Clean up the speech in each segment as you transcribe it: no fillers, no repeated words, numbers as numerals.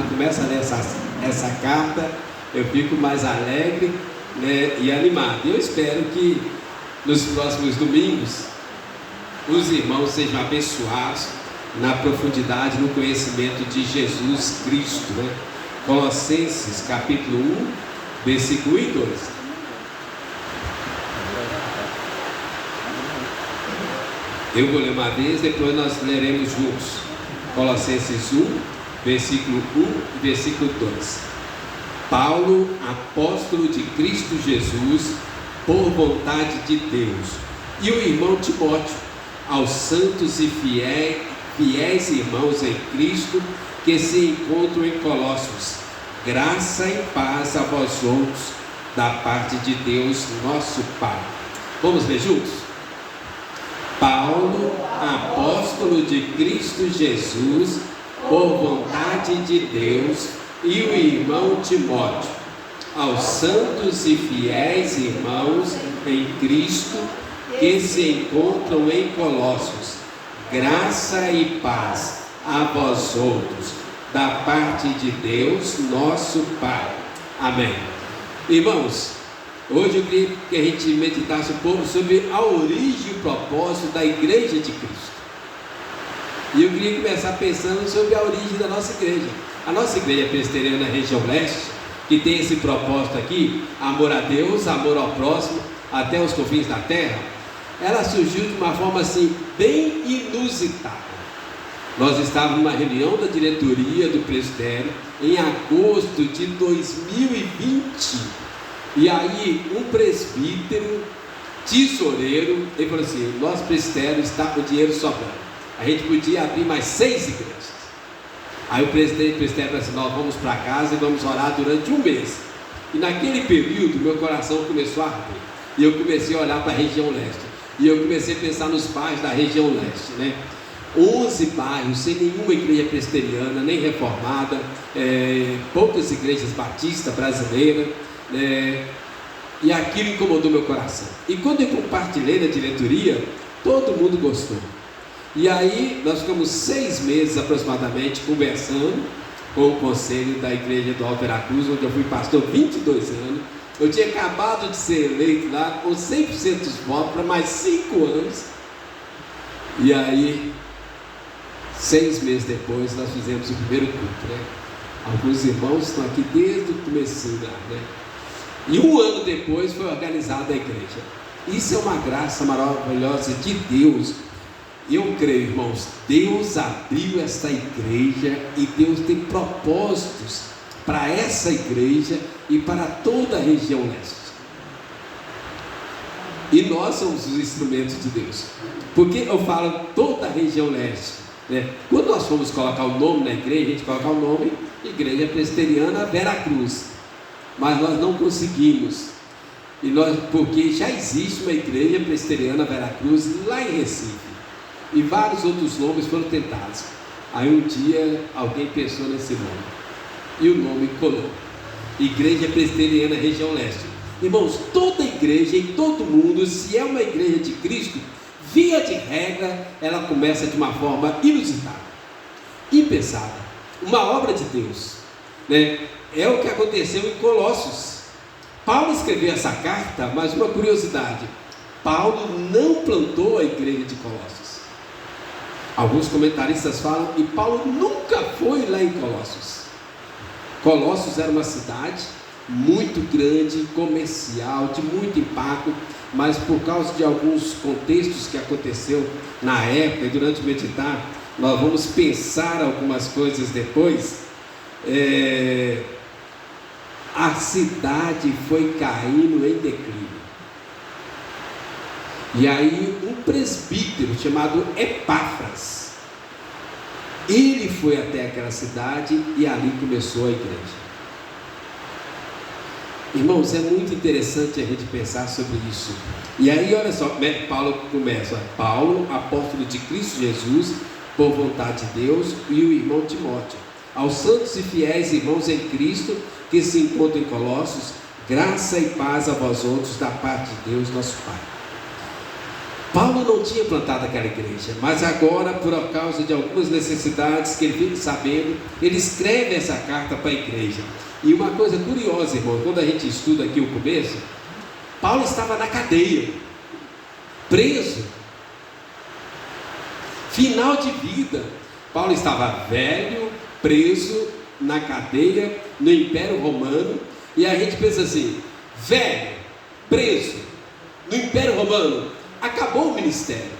Começa a ler essa carta, eu fico mais alegre, né, e animado. Eu espero que nos próximos domingos os irmãos sejam abençoados na profundidade, no conhecimento de Jesus Cristo, né? Colossenses capítulo 1, versículo 1 e 2. Eu vou ler uma vez, depois nós leremos juntos. Colossenses 1, versículo 1 e versículo 2. Paulo, apóstolo de Cristo Jesus, por vontade de Deus, e o irmão Timóteo, aos santos e fiéis irmãos em Cristo, que se encontram em Colossos, graça e paz a vós outros, da parte de Deus nosso Pai. Vamos ler juntos? Paulo, apóstolo de Cristo Jesus, por vontade de Deus, e o irmão Timóteo, aos santos e fiéis irmãos em Cristo, que se encontram em Colossos, graça e paz a vós outros, da parte de Deus nosso Pai. Amém. Irmãos, hoje eu queria que a gente meditasse um pouco sobre a origem e o propósito da Igreja de Cristo. E eu queria começar pensando sobre a origem da nossa igreja. A nossa igreja presbiteriana região leste, que tem esse propósito aqui, amor a Deus, amor ao próximo, até os confins da terra, ela surgiu de uma forma assim, bem inusitada. Nós estávamos numa reunião da diretoria do presbitério, em agosto de 2020, e aí um presbítero, tesoureiro, ele falou assim: nosso presbitério está com dinheiro sobrando, a gente podia abrir mais 6 igrejas. Aí o presidente do presbitério falou assim: nós vamos para casa e vamos orar durante um mês. E naquele período meu coração começou a arder, e eu comecei a olhar para a região leste, e eu comecei a pensar nos bairros da região leste, né? 11 bairros sem nenhuma igreja presbiteriana, nem reformada, poucas igrejas batistas brasileiras, e aquilo incomodou meu coração. E quando eu compartilhei na diretoria, todo mundo gostou. E aí nós ficamos 6 meses aproximadamente conversando com o conselho da igreja do Alto Veracruz, onde eu fui pastor 22 anos. Eu tinha acabado de ser eleito lá com 100% dos votos para mais 5 anos. E aí, 6 meses depois, nós fizemos o primeiro culto, né? Alguns irmãos estão aqui desde o começo lá, né? E 1 ano depois foi organizada a igreja. Isso é uma graça maravilhosa de Deus. Eu creio, irmãos, Deus abriu esta igreja e Deus tem propósitos para essa igreja e para toda a região leste. E nós somos os instrumentos de Deus. Porque eu falo toda a região leste, né? Quando nós fomos colocar o nome na igreja, a gente coloca o nome Igreja Presbiteriana Veracruz. Mas nós não conseguimos. Porque já existe uma igreja presbiteriana Veracruz lá em Recife. E vários outros nomes foram tentados. Aí um dia alguém pensou nesse nome, e o nome colou: Igreja Presbiteriana Região Leste. Irmãos, toda igreja em todo mundo, se é uma igreja de Cristo, via de regra, ela começa de uma forma inusitada, impensada, uma obra de Deus, né? É o que aconteceu em Colossos. Paulo escreveu essa carta, mas uma curiosidade: Paulo não plantou a igreja de Colossos. Alguns comentaristas falam que Paulo nunca foi lá em Colossos. Colossos era uma cidade muito grande, comercial, de muito impacto, mas por causa de alguns contextos que aconteceu na época, e durante o meditar, nós vamos pensar algumas coisas depois, a cidade foi caindo em declínio. E aí um presbítero chamado Epáfras, ele foi até aquela cidade e ali começou a igreja. Irmãos, é muito interessante a gente pensar sobre isso. E aí olha só como é que Paulo começa: Paulo, apóstolo de Cristo Jesus, por vontade de Deus, e o irmão Timóteo, aos santos e fiéis irmãos em Cristo, que se encontram em Colossos, graça e paz a vós outros, da parte de Deus nosso Pai. Paulo não tinha plantado aquela igreja, mas agora, por causa de algumas necessidades que ele fica sabendo, ele escreve essa carta para a igreja. E uma coisa curiosa, irmão, quando a gente estuda aqui o começo, Paulo estava na cadeia, preso, final de vida. Paulo estava velho, preso, na cadeia, no Império Romano, e a gente pensa assim, velho, preso, no Império Romano, acabou o ministério.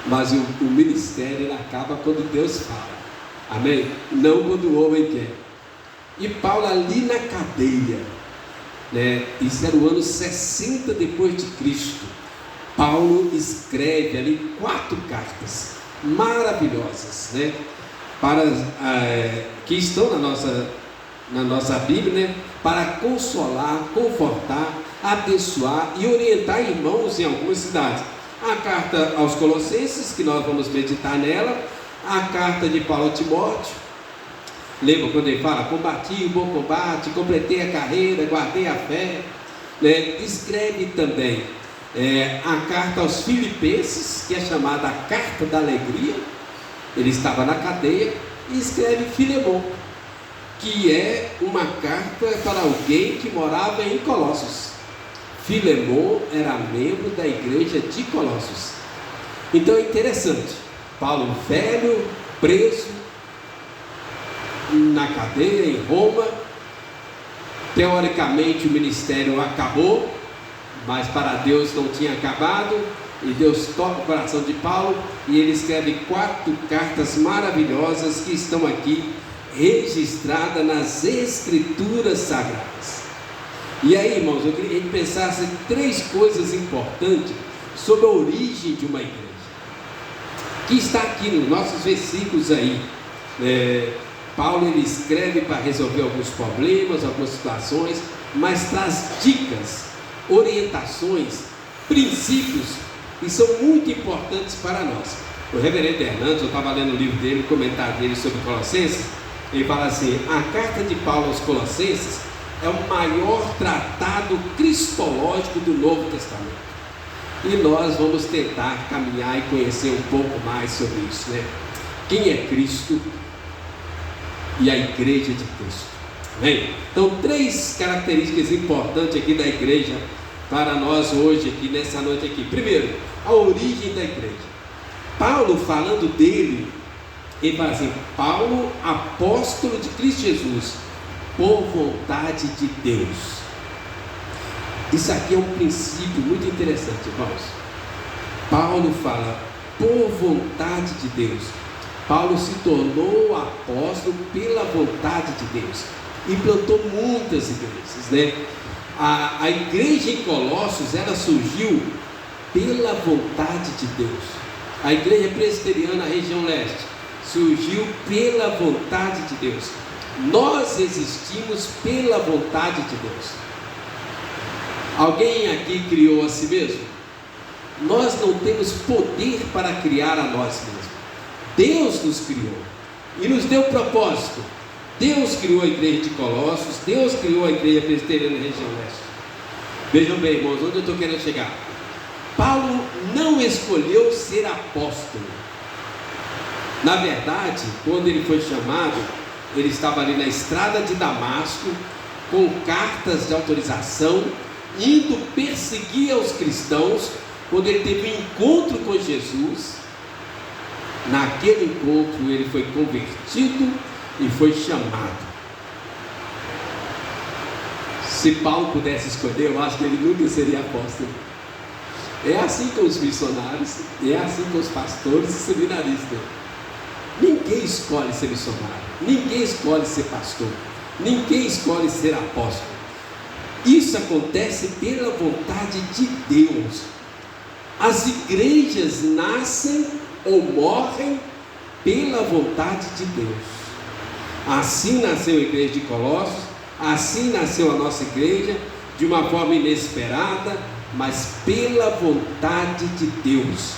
Mas o ministério ele acaba quando Deus fala, amém? Não quando o homem quer. E Paulo ali na cadeia, né? Isso era o ano 60 depois de Cristo. Paulo escreve ali 4 cartas maravilhosas, né? Que estão na nossa Bíblia, né? Para consolar, confortar, abençoar e orientar irmãos em algumas cidades. A carta aos Colossenses, que nós vamos meditar nela, a carta de Paulo a Timóteo. Lembra quando ele fala, combati o bom combate, completei a carreira, guardei a fé, né? Escreve também a carta aos Filipenses, que é chamada a carta da alegria. Ele estava na cadeia, e escreve Filemon, que é uma carta para alguém que morava em Colossos. Filemon era membro da igreja de Colossos. Então é interessante, Paulo velho, preso, na cadeia em Roma. Teoricamente o ministério acabou, mas para Deus não tinha acabado, e Deus toca o coração de Paulo, e ele escreve 4 cartas maravilhosas que estão aqui registradas nas Escrituras Sagradas. E aí, irmãos, eu queria que a gente pensasse 3 coisas importantes sobre a origem de uma igreja, que está aqui nos nossos versículos aí. Paulo ele escreve para resolver alguns problemas, algumas situações, mas traz dicas, orientações, princípios que são muito importantes para nós. O reverendo Hernandes, eu estava lendo o livro dele, o comentário dele sobre Colossenses, ele fala assim: a carta de Paulo aos Colossenses é o maior tratado cristológico do Novo Testamento. E nós vamos tentar caminhar e conhecer um pouco mais sobre isso, né? Quem é Cristo e a igreja de Cristo. Amém? Então, 3 características importantes aqui da igreja para nós hoje, aqui nessa noite aqui. Primeiro, a origem da igreja. Paulo, falando dele, ele fala assim: Paulo, apóstolo de Cristo Jesus, por vontade de Deus. Isso aqui é um princípio muito interessante, irmãos. Paulo fala, por vontade de Deus. Paulo se tornou apóstolo pela vontade de Deus e plantou muitas igrejas, né? A igreja em Colossos, ela surgiu pela vontade de Deus. A igreja presbiteriana, região leste, surgiu pela vontade de Deus. Nós existimos pela vontade de Deus. Alguém aqui criou a si mesmo? Nós não temos poder para criar a nós mesmos. Deus nos criou e nos deu propósito. Deus criou a igreja de Colossos, Deus criou a igreja presbiteriana na região leste. Vejam bem, irmãos, onde eu estou querendo chegar. Paulo não escolheu ser apóstolo. Na verdade, quando ele foi chamado, ele estava ali na estrada de Damasco, com cartas de autorização, indo perseguir os cristãos. Quando ele teve um encontro com Jesus, naquele encontro ele foi convertido e foi chamado. Se Paulo pudesse escolher, eu acho que ele nunca seria apóstolo. É assim com os missionários, é assim com os pastores e seminaristas. Ninguém escolhe ser missionário, ninguém escolhe ser pastor, ninguém escolhe ser apóstolo. Isso acontece pela vontade de Deus. As igrejas nascem ou morrem pela vontade de Deus. Assim nasceu a igreja de Colossos, assim nasceu a nossa igreja, de uma forma inesperada, mas pela vontade de Deus.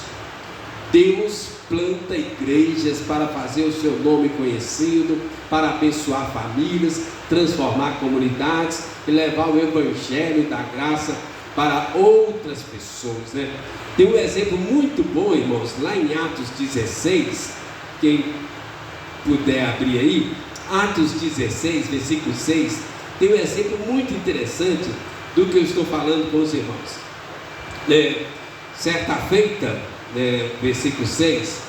Deus planta igrejas para fazer o seu nome conhecido, para abençoar famílias, transformar comunidades e levar o evangelho da graça para outras pessoas, né? Tem um exemplo muito bom, irmãos, lá em Atos 16, quem puder abrir aí, Atos 16, versículo 6, tem um exemplo muito interessante do que eu estou falando com os irmãos. Certa feita, versículo 6,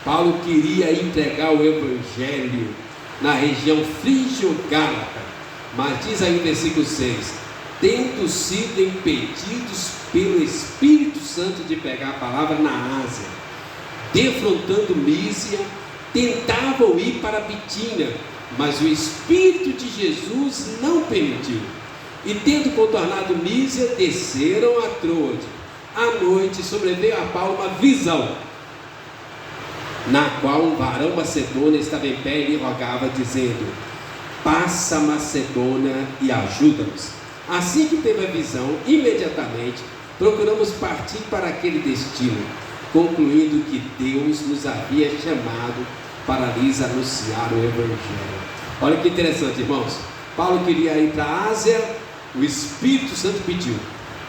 Paulo queria entregar o evangelho na região frígio-gálata, mas diz aí no versículo 6, tendo sido impedidos pelo Espírito Santo de pegar a palavra na Ásia, defrontando Mísia, tentavam ir para Bitínia, mas o Espírito de Jesus não permitiu. E tendo contornado Mísia, desceram a Troade. À noite sobreveio a Paulo uma visão, na qual um varão macedônio estava em pé e lhe rogava, dizendo: passa a Macedônia e ajuda-nos. Assim que teve a visão, imediatamente procuramos partir para aquele destino, concluindo que Deus nos havia chamado para lhes anunciar o Evangelho. Olha que interessante, irmãos. Paulo queria ir para a Ásia, o Espírito Santo pediu.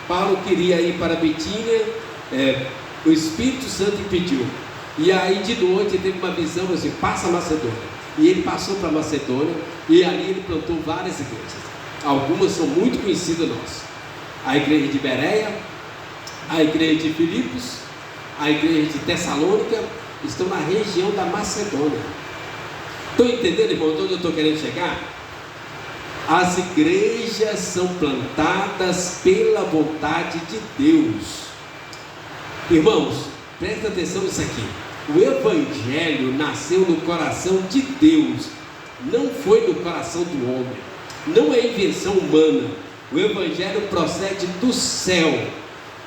Paulo queria ir para Bitínia, o Espírito Santo impediu. E aí de noite ele teve uma visão assim: passa a Macedônia. E ele passou para a Macedônia, e ali ele plantou várias igrejas. Algumas são muito conhecidas nossas: a igreja de Bereia, a igreja de Filipos, a igreja de Tessalônica, estão na região da Macedônia. Estão entendendo, irmão, onde eu estou querendo chegar? As igrejas são plantadas pela vontade de Deus. Irmãos, presta atenção nisso aqui. O Evangelho nasceu no coração de Deus, não foi no coração do homem, não é invenção humana. O Evangelho procede do céu,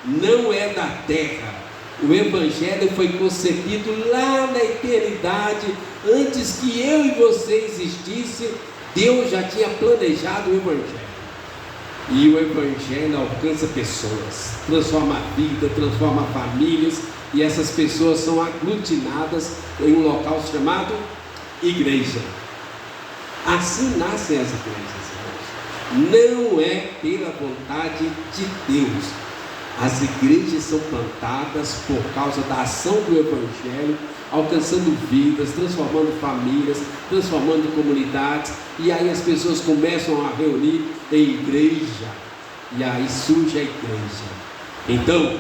não é da terra. O Evangelho foi concebido lá na eternidade, antes que eu e você existisse. Deus já tinha planejado o Evangelho. E o Evangelho alcança pessoas, transforma a vida, transforma famílias, e essas pessoas são aglutinadas em um local chamado igreja. Assim nascem as igrejas, irmãos. Não é pela vontade de Deus. As igrejas são plantadas por causa da ação do Evangelho, alcançando vidas, transformando famílias, transformando comunidades, e aí as pessoas começam a reunir em igreja, e aí surge a igreja. Então,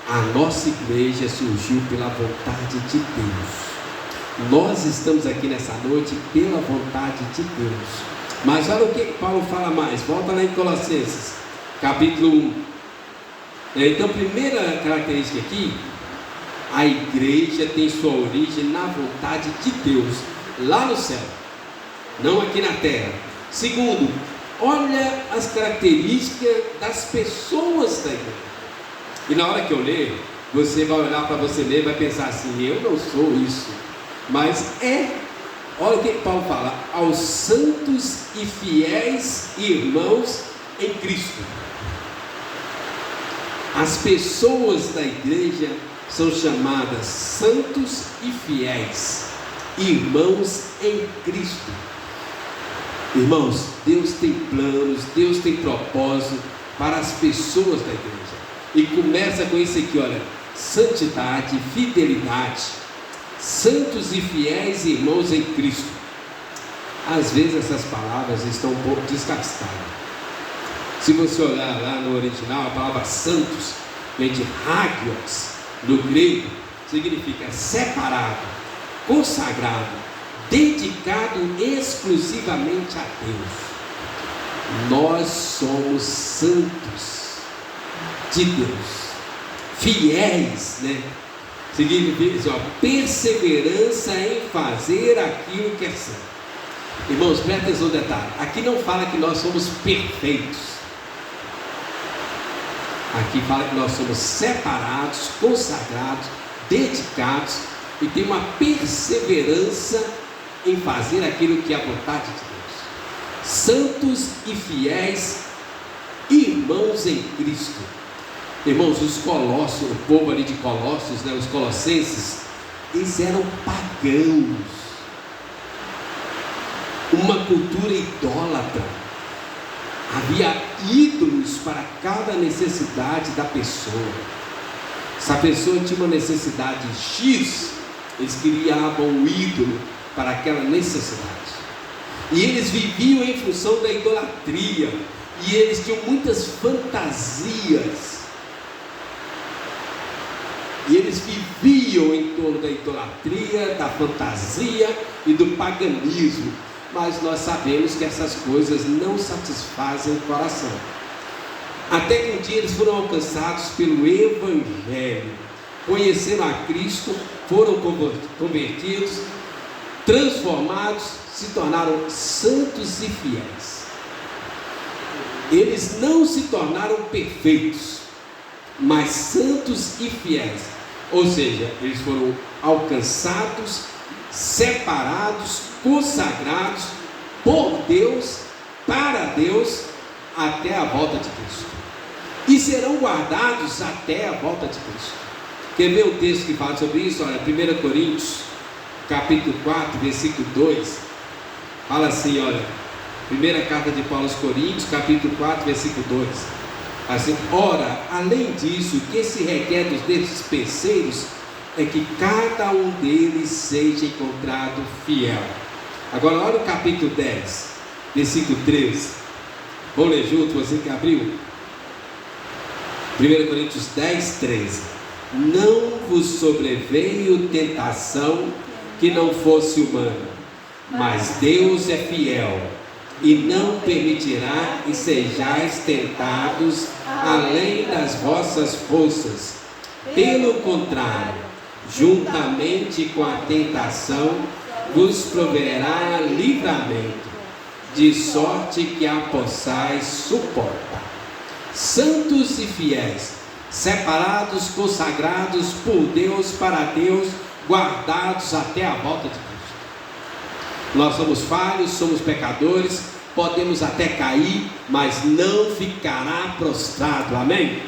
a nossa igreja surgiu pela vontade de Deus. Nós estamos aqui nessa noite pela vontade de Deus. Mas olha o que Paulo fala mais, volta lá em Colossenses, capítulo 1. Então, primeira característica aqui: a igreja tem sua origem na vontade de Deus, lá no céu, não aqui na terra. Segundo, olha as características das pessoas da igreja. E na hora que eu ler, você vai olhar para você ler e vai pensar assim: eu não sou isso. Mas olha o que Paulo fala: aos santos e fiéis irmãos em Cristo. As pessoas da igreja são chamadas santos e fiéis, irmãos em Cristo. Irmãos, Deus tem planos, Deus tem propósito para as pessoas da igreja. E começa com isso aqui, olha: santidade, fidelidade, santos e fiéis irmãos em Cristo. Às vezes essas palavras estão um pouco desgastadas. Se você olhar lá no original, a palavra santos vem de hagios, no grego, significa separado, consagrado, dedicado exclusivamente a Deus. Nós somos santos de Deus, fiéis, né? Significa assim, perseverança em fazer aquilo que é santo. Irmãos, presta atenção no detalhe: aqui não fala que nós somos perfeitos. Aqui fala que nós somos separados, consagrados, dedicados, e tem uma perseverança em fazer aquilo que é a vontade de Deus. Santos e fiéis irmãos em Cristo. Irmãos, os colossos, o povo ali de Colossos, né, os colossenses, eles eram pagãos, uma cultura idólatra. A Havia ídolos para cada necessidade da pessoa. Se a pessoa tinha uma necessidade X, eles criavam um ídolo para aquela necessidade. E eles viviam em função da idolatria. E eles tinham muitas fantasias. E eles viviam em torno da idolatria, da fantasia e do paganismo. Mas nós sabemos que essas coisas não satisfazem o coração. Até que um dia eles foram alcançados pelo Evangelho, conheceram a Cristo, foram convertidos, transformados, se tornaram santos e fiéis. Eles não se tornaram perfeitos, mas santos e fiéis. Ou seja, eles foram alcançados, separados, consagrados por Deus, para Deus, até a volta de Cristo. E serão guardados até a volta de Cristo. Quer ver o texto que fala sobre isso? Olha, 1 Coríntios, capítulo 4, versículo 2. Fala assim, olha, primeira carta de Paulo aos Coríntios, capítulo 4, versículo 2. Assim, ora, além disso, o que se requer dos despenseiros é que cada um deles seja encontrado fiel. Agora, olha o capítulo 10, versículo 13. Vamos ler junto, você que abriu? 1 Coríntios 10, 13. Não vos sobreveio tentação que não fosse humana, mas Deus é fiel, e não permitirá que sejais tentados além das vossas forças. Pelo contrário, juntamente com a tentação, vos proverá livramento, de sorte que a possais suportar. Santos e fiéis, separados, consagrados por Deus, para Deus, guardados até a volta de Cristo. Nós somos falhos, somos pecadores, podemos até cair, mas não ficará prostrado, amém?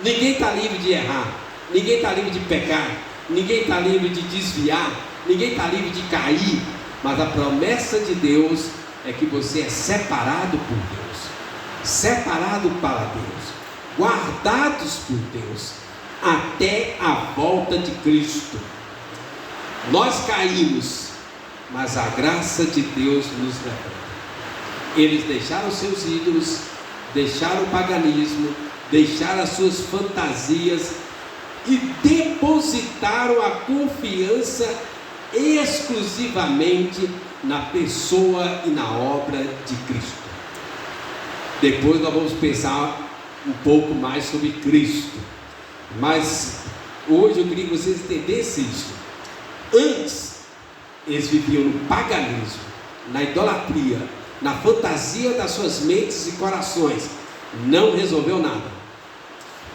Ninguém está livre de errar, ninguém está livre de pecar, ninguém está livre de desviar, ninguém está livre de cair, mas a promessa de Deus é que você é separado por Deus, separado para Deus, guardados por Deus, até a volta de Cristo. Nós caímos, mas a graça de Deus nos levanta. Eles deixaram seus ídolos, deixaram o paganismo, deixaram as suas fantasias e depositaram a confiança exclusivamente na pessoa e na obra de Cristo. Depois nós vamos pensar um pouco mais sobre Cristo, mas hoje eu queria que vocês entendessem isso. Antes, eles viviam no paganismo, na idolatria, na fantasia das suas mentes e corações. Não resolveu nada.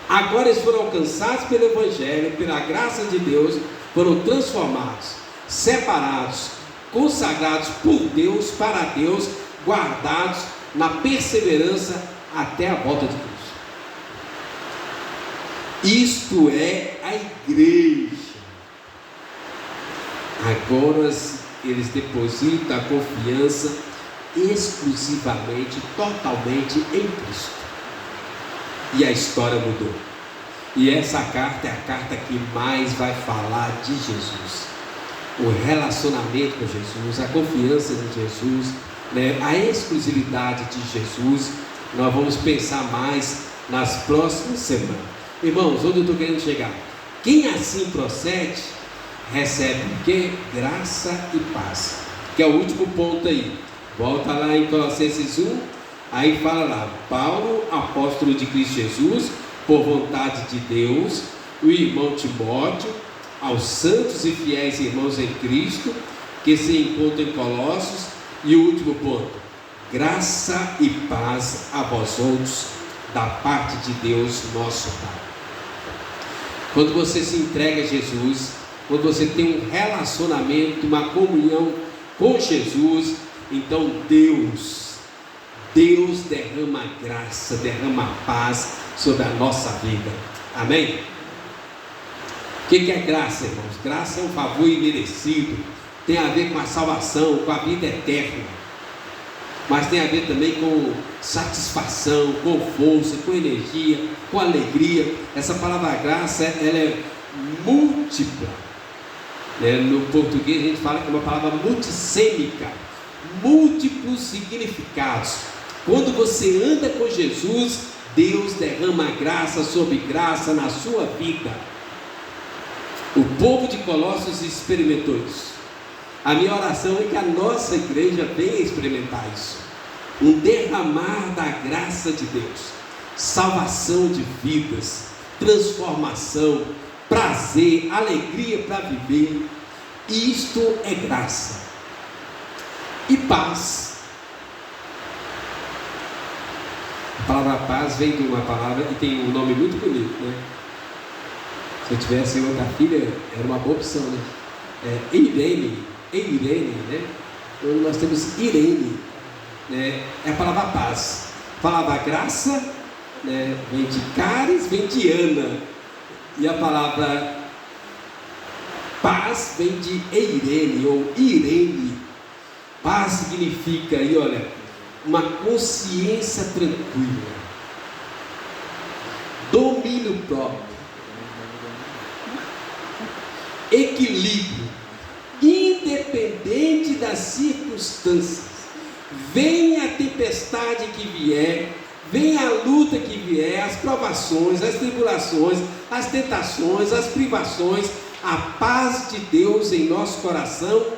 Agora eles foram alcançados pelo Evangelho, pela graça de Deus, foram transformados, separados, consagrados por Deus, para Deus, guardados na perseverança até a volta de Cristo. Isto é a igreja. Agora eles depositam a confiança exclusivamente, totalmente em Cristo. E a história mudou. E essa carta é a carta que mais vai falar de Jesus. O relacionamento com Jesus, a confiança em Jesus, né? A exclusividade de Jesus. Nós vamos pensar mais nas próximas semanas. Irmãos, onde eu estou querendo chegar? Quem assim procede, recebe o que? Graça e paz. Que é o último ponto aí. Volta lá em Colossenses 1. Aí fala lá, Paulo, apóstolo de Cristo Jesus, por vontade de Deus, o irmão Timóteo, aos santos e fiéis irmãos em Cristo, que se encontram em Colossos. E o último ponto, graça e paz a vós outros, da parte de Deus nosso Pai. Quando você se entrega a Jesus, quando você tem um relacionamento, uma comunhão com Jesus, então Deus derrama graça, derrama paz sobre a nossa vida. Amém? O que é graça, irmãos? Graça é um favor imerecido, tem a ver com a salvação, com a vida eterna. mas tem a ver também com satisfação, com força, com energia, com alegria. Essa palavra graça, ela é múltipla, né? No português a gente fala que é uma palavra multissêmica, múltiplos significados. Quando você anda com Jesus, Deus derrama graça sobre graça na sua vida. O povo de Colossos experimentou isso. A minha oração é que a nossa igreja venha experimentar isso. Um derramar da graça de Deus, salvação de vidas, transformação, prazer, alegria para viver. Isto é graça. E paz. A palavra paz vem de uma palavra que tem um nome muito bonito, né? Se eu tivesse outra filha, era uma boa opção, né? Irene, né? Então nós temos Irene, né? É a palavra paz. A palavra graça, né? Vem de Caris, vem de Ana. E a palavra paz vem de Eirene ou Irene. Paz significa, aí olha, uma consciência tranquila, domínio próprio, equilíbrio, independente das circunstâncias. Venha a tempestade que vier, venha a luta que vier, as provações, as tribulações, as tentações, as privações, a paz de Deus em nosso coração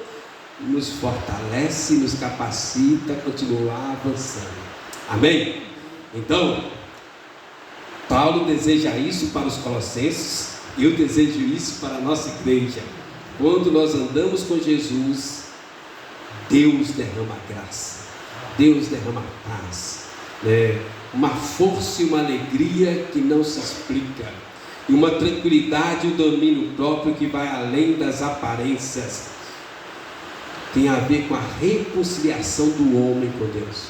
nos fortalece, nos capacita a continuar avançando. Amém? Então, Paulo deseja isso para os colossenses, e eu desejo isso para a nossa igreja. Quando nós andamos com Jesus, Deus derrama graça, Deus derrama paz, né? Uma força e uma alegria que não se explica, e uma tranquilidade e um domínio próprio que vai além das aparências. Tem a ver com a reconciliação do homem com Deus.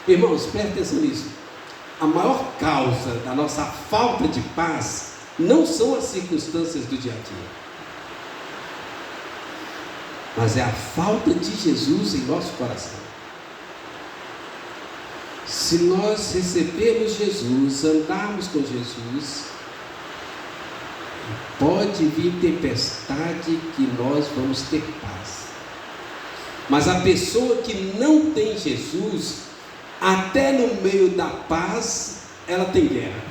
Irmãos, prestem atenção nisso. A maior causa da nossa falta de paz não são as circunstâncias do dia a dia, mas é a falta de Jesus em nosso coração. Se nós recebermos Jesus, andarmos com Jesus, pode vir tempestade que nós vamos ter paz. Mas a pessoa que não tem Jesus, até no meio da paz, ela tem guerra.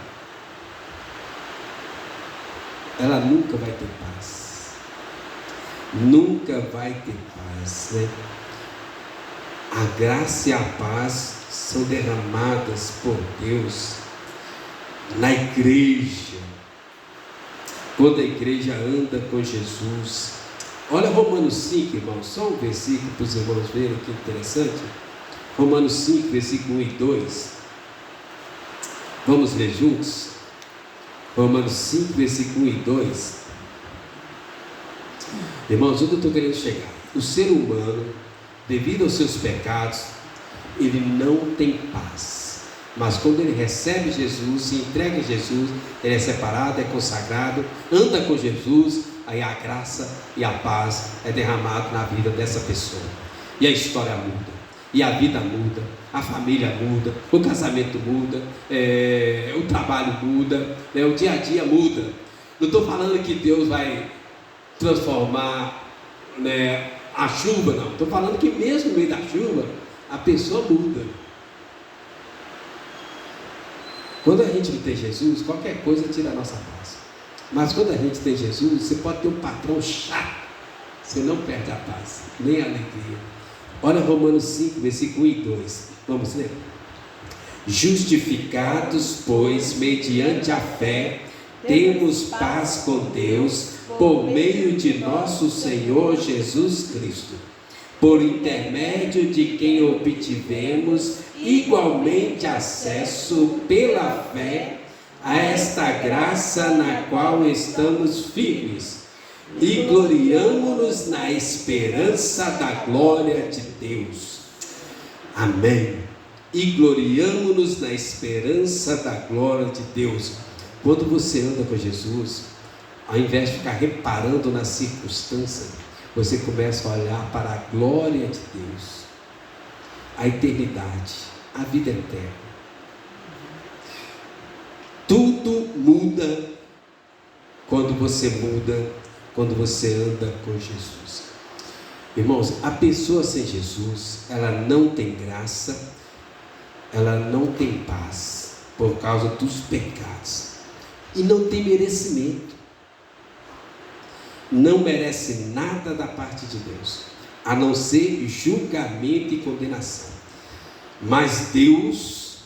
Ela nunca vai ter paz. Nunca vai ter paz, né? A graça e a paz são derramadas por Deus na igreja. Quando a igreja anda com Jesus. Olha Romanos 5, irmãos, só um versículo para os irmãos verem que interessante. Romanos 5, versículo 1 e 2. Vamos ler juntos? Romanos 5, versículo 1 e 2. Irmãos, onde eu estou querendo chegar? O ser humano, devido aos seus pecados, ele não tem paz. Mas quando ele recebe Jesus, se entrega a Jesus, ele é separado, é consagrado, anda com Jesus, aí a graça e a paz é derramado na vida dessa pessoa. E a história muda, e a vida muda, a família muda, o casamento muda, o trabalho muda, o dia a dia muda. Não estou falando que Deus vai transformar, a chuva, não. Estou falando que mesmo no meio da chuva, a pessoa muda. Quando a gente não tem Jesus, qualquer coisa tira a nossa paz. Mas quando a gente tem Jesus, você pode ter um patrão chato, você não perde a paz, nem a alegria. Olha Romanos 5, versículo 1 e 2. Vamos ler? Justificados, pois, mediante a fé, temos paz com Deus, por meio de nosso Senhor Jesus Cristo, por intermédio de quem obtivemos igualmente acesso pela fé a esta graça na qual estamos firmes e gloriamo-nos na esperança da glória de Deus. Amém. E gloriamo-nos na esperança da glória de Deus. Quando você anda com Jesus, ao invés de ficar reparando nas circunstâncias, você começa a olhar para a glória de Deus. a eternidade, a vida eterna. Tudo muda quando você anda com Jesus. Irmãos, a pessoa sem Jesus, ela não tem graça, ela não tem paz por causa dos pecados e não tem merecimento. Não merece nada da parte de Deus, a não ser julgamento e condenação. Mas Deus,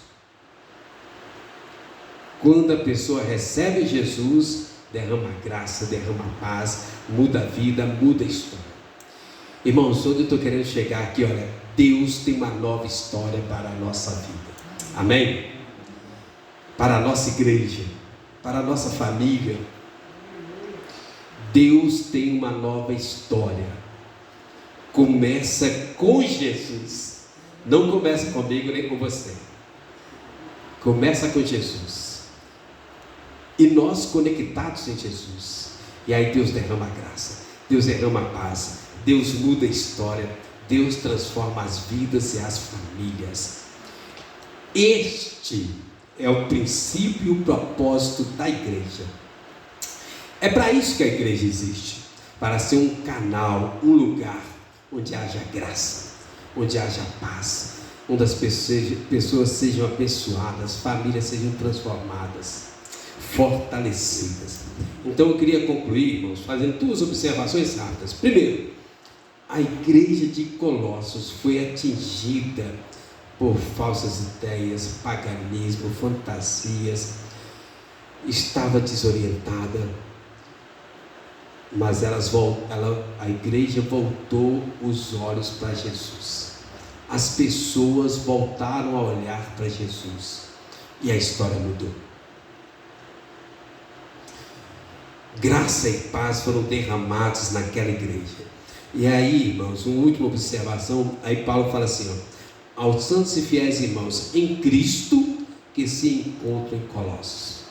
quando a pessoa recebe Jesus, derrama graça, derrama paz, muda a vida, muda a história. Irmãos, onde eu estou querendo chegar aqui, olha, Deus tem uma nova história para a nossa vida. Amém? Para a nossa igreja, para a nossa família. Deus tem uma nova história. Começa com Jesus. Não começa comigo nem com você. Começa com Jesus. E nós conectados em Jesus. E aí Deus derrama graça. Deus derrama paz. Deus muda a história. Deus transforma as vidas e as famílias. Este é o princípio e o propósito da igreja. É para isso que a igreja existe. Para ser um canal, um lugar onde haja graça, onde haja paz, onde as pessoas sejam abençoadas, famílias sejam transformadas, fortalecidas. Então eu queria concluir, irmãos, fazendo duas observações rápidas. Primeiro, a igreja de Colossos foi atingida por falsas ideias, paganismo, fantasias, estava desorientada, mas a igreja voltou os olhos para Jesus. As pessoas voltaram a olhar para Jesus e a história mudou. Graça e paz foram derramados naquela igreja. E aí, irmãos, uma última observação. Aí Paulo fala assim, aos santos e fiéis irmãos em Cristo que se encontram em Colossos.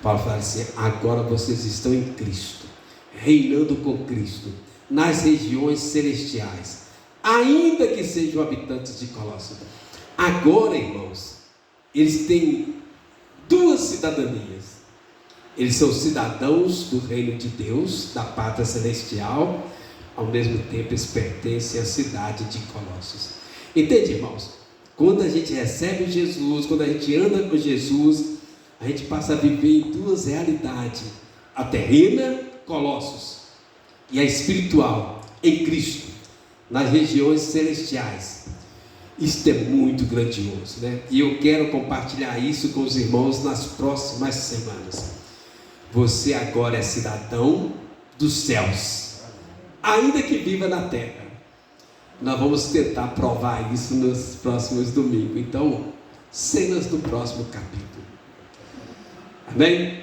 Paulo fala assim, agora vocês estão em Cristo, reinando com Cristo nas regiões celestiais, ainda que sejam habitantes de Colossos. Agora, irmãos, eles têm duas cidadanias. Eles são cidadãos do reino de Deus, da pátria celestial. Ao mesmo tempo eles pertencem à cidade de Colossos. Entende, irmãos? Quando a gente recebe Jesus, quando a gente anda com Jesus, a gente passa a viver em duas realidades: a terrena, Colossos, e a espiritual, em Cristo, nas regiões celestiais. Isto é muito grandioso, né? E eu quero compartilhar isso com os irmãos nas próximas semanas. Você agora é cidadão dos céus, ainda que viva na terra. Nós vamos tentar provar isso nos próximos domingos. Então, cenas do próximo capítulo. Amém?